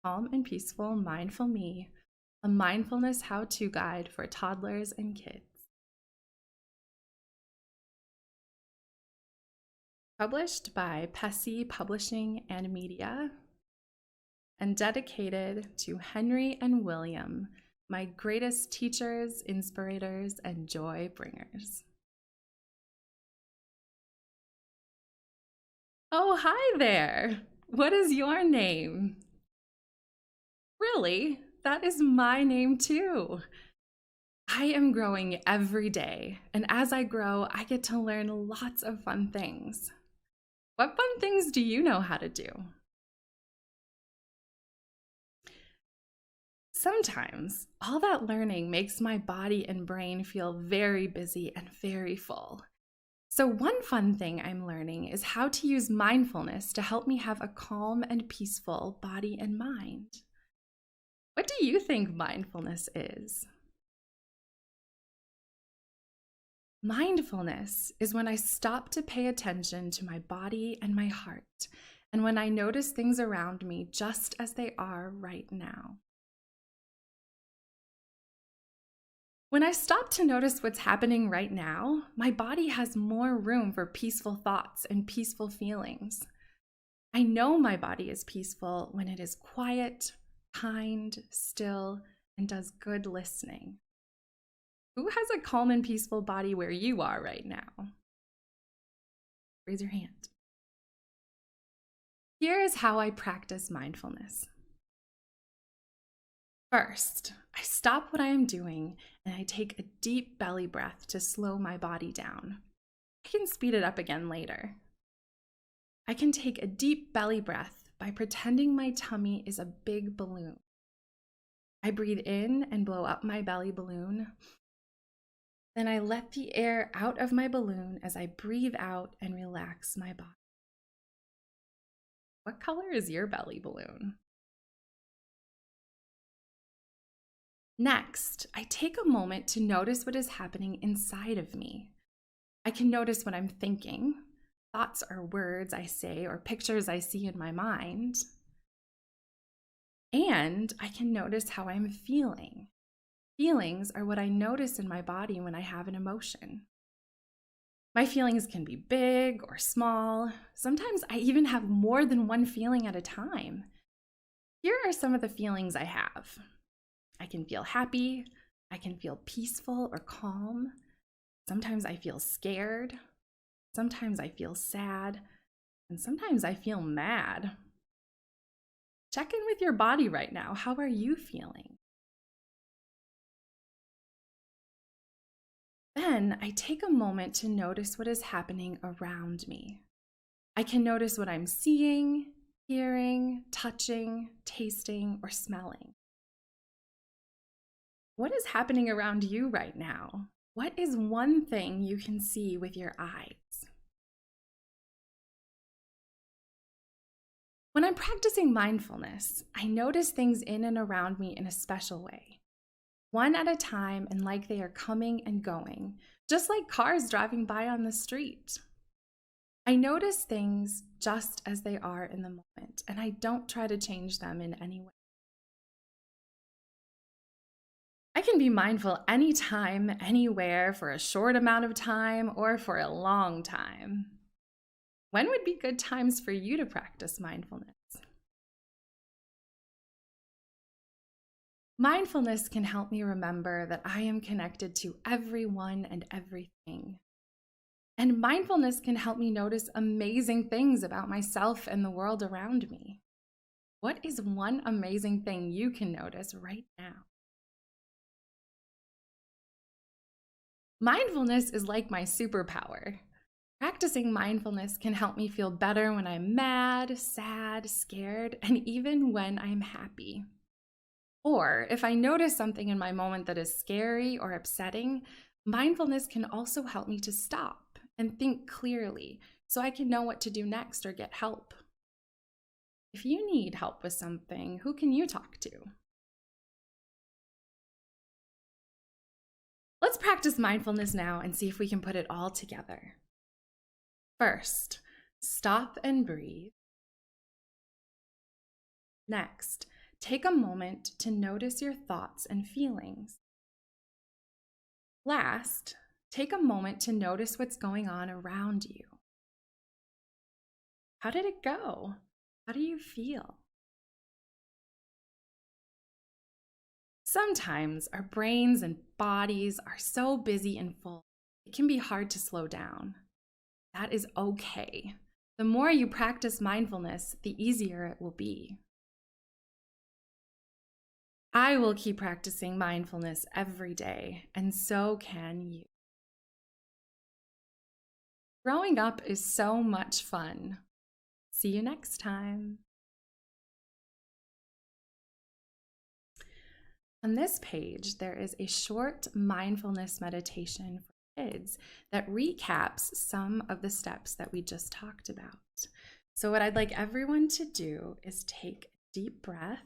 Calm and Peaceful Mindful Me, a mindfulness how-to guide for toddlers and kids. Published by PESI Publishing and Media, and dedicated to Henry and William, my greatest teachers, inspirators, and joy bringers. Oh, hi there! What is your name? Really? That is my name too. I am growing every day, and as I grow, I get to learn lots of fun things. What fun things do you know how to do? Sometimes all that learning makes my body and brain feel very busy and very full. So one fun thing I'm learning is how to use mindfulness to help me have a calm and peaceful body and mind. What do you think mindfulness is? Mindfulness is when I stop to pay attention to my body and my heart, and when I notice things around me just as they are right now. When I stop to notice what's happening right now, my body has more room for peaceful thoughts and peaceful feelings. I know my body is peaceful when it is quiet, kind, still, and does good listening. Who has a calm and peaceful body where you are right now? Raise your hand. Here is how I practice mindfulness. First, I stop what I am doing and I take a deep belly breath to slow my body down. I can speed it up again later. I can take a deep belly breath by pretending my tummy is a big balloon. I breathe in and blow up my belly balloon. Then I let the air out of my balloon as I breathe out and relax my body. What color is your belly balloon? Next, I take a moment to notice what is happening inside of me. I can notice what I'm thinking, thoughts or words I say or pictures I see in my mind. And I can notice how I'm feeling. Feelings are what I notice in my body when I have an emotion. My feelings can be big or small. Sometimes I even have more than one feeling at a time. Here are some of the feelings I have. I can feel happy, I can feel peaceful or calm. Sometimes I feel scared, sometimes I feel sad, and sometimes I feel mad. Check in with your body right now. How are you feeling? Then I take a moment to notice what is happening around me. I can notice what I'm seeing, hearing, touching, tasting, or smelling. What is happening around you right now? What is one thing you can see with your eyes? When I'm practicing mindfulness, I notice things in and around me in a special way. One at a time and like they are coming and going, just like cars driving by on the street. I notice things just as they are in the moment, and I don't try to change them in any way. I can be mindful anytime, anywhere, for a short amount of time or for a long time. When would be good times for you to practice mindfulness? Mindfulness can help me remember that I am connected to everyone and everything. And mindfulness can help me notice amazing things about myself and the world around me. What is one amazing thing you can notice right now? Mindfulness is like my superpower. Practicing mindfulness can help me feel better when I'm mad, sad, scared, and even when I'm happy. Or if I notice something in my moment that is scary or upsetting, mindfulness can also help me to stop and think clearly so I can know what to do next or get help. If you need help with something, who can you talk to? Let's practice mindfulness now and see if we can put it all together. First, stop and breathe. Next, take a moment to notice your thoughts and feelings. Last, take a moment to notice what's going on around you. How did it go? How do you feel? Sometimes our brains and bodies are so busy and full, it can be hard to slow down. That is okay. The more you practice mindfulness, the easier it will be. I will keep practicing mindfulness every day, and so can you. Growing up is so much fun. See you next time. On this page, there is a short mindfulness meditation for kids that recaps some of the steps that we just talked about. So what I'd like everyone to do is take a deep breath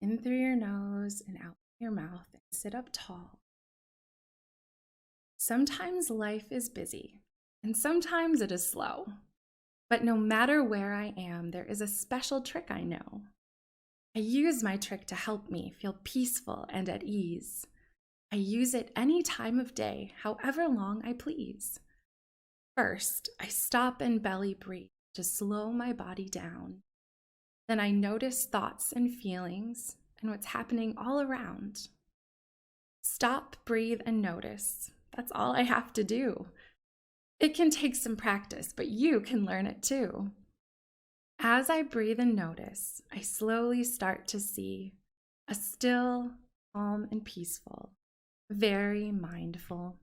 in through your nose and out your mouth and sit up tall. Sometimes life is busy and sometimes it is slow, but no matter where I am, there is a special trick I know. I use my trick to help me feel peaceful and at ease. I use it any time of day, however long I please. First, I stop and belly breathe to slow my body down. Then I notice thoughts and feelings and what's happening all around. Stop, breathe, and notice. That's all I have to do. It can take some practice, but you can learn it too. As I breathe and notice, I slowly start to see a still, calm, and peaceful, very mindful